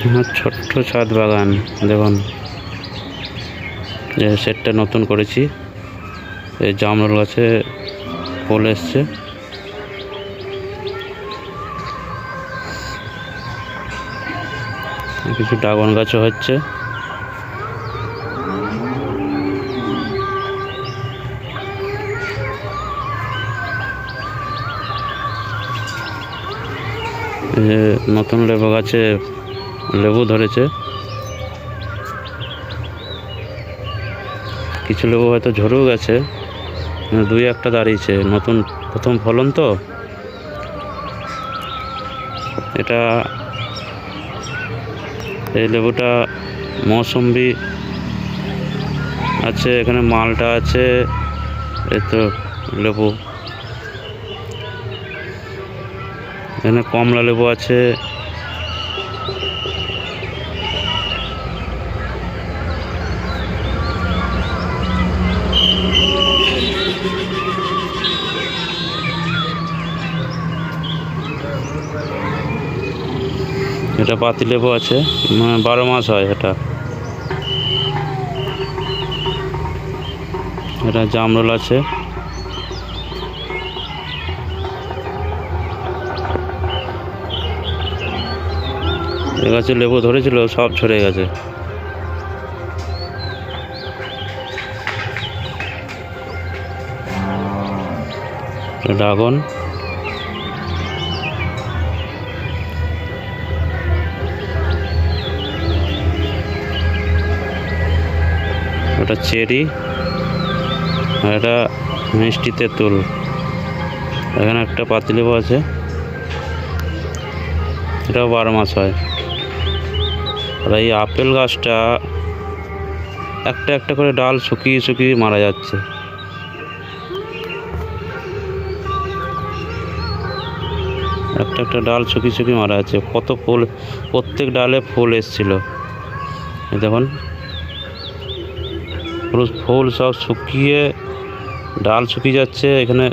আমার ছোট্ট ছাদ বাগান দেখুন, যে সেটটা নতুন করেছি। এই জামরুল গাছে ফুল এসছে, কিছু ড্রাগন গাছও হচ্ছে। নতুন লেবু গাছে লেবু ধরেছে, কিছু লেবু হয়তো ঝরেও গেছে, দুই একটা দাঁড়িয়েছে, নতুন প্রথম ফলন তো। এটা এই লেবুটা মৌসুম্বি আছে, এখানে মালটা আছে, এই তো লেবু, এখানে কমলা লেবু আছে। এটা পাতি লেবু আছে, 12 মাস হয় এটা। এটা জামরুল আছে, এ গাছে লেবু ধরেছিল, সব ঝরে গেছে। ড্রাগন, ওটা চেরি, আর এটা মিষ্টি তেঁতুল। এখানে একটা পাতিলেবু আছে, এটাও 12 মাস হয়। আর এই আপেল গাছটা একটা একটা করে ডাল শুকিয়ে শুকিয়ে মারা যাচ্ছে। একটা একটা ডাল শুকিয়ে শুকিয়ে মারা যাচ্ছে। কত ফুল, প্রত্যেক ডালে ফুল এসছিল, এই দেখুন পুরো ফুল সব শুকিয়ে ডাল শুকিয়ে যাচ্ছে। এখানে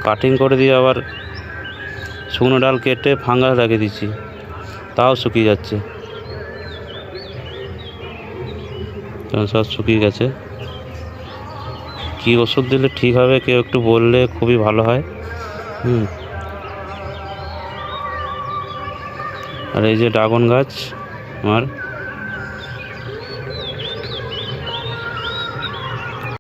কাটিং করে দিয়ে আবার শুকনো ডাল কেটে ফাঙ্গাস রেখে দিচ্ছি, তাও শুকিয়ে যাচ্ছে, সব শুকিয়ে গেছে। কী ওষুধ দিলে ঠিক হবে কেউ একটু বললে খুবই ভালো হয়। আর এই যে ড্রাগন গাছ আমার,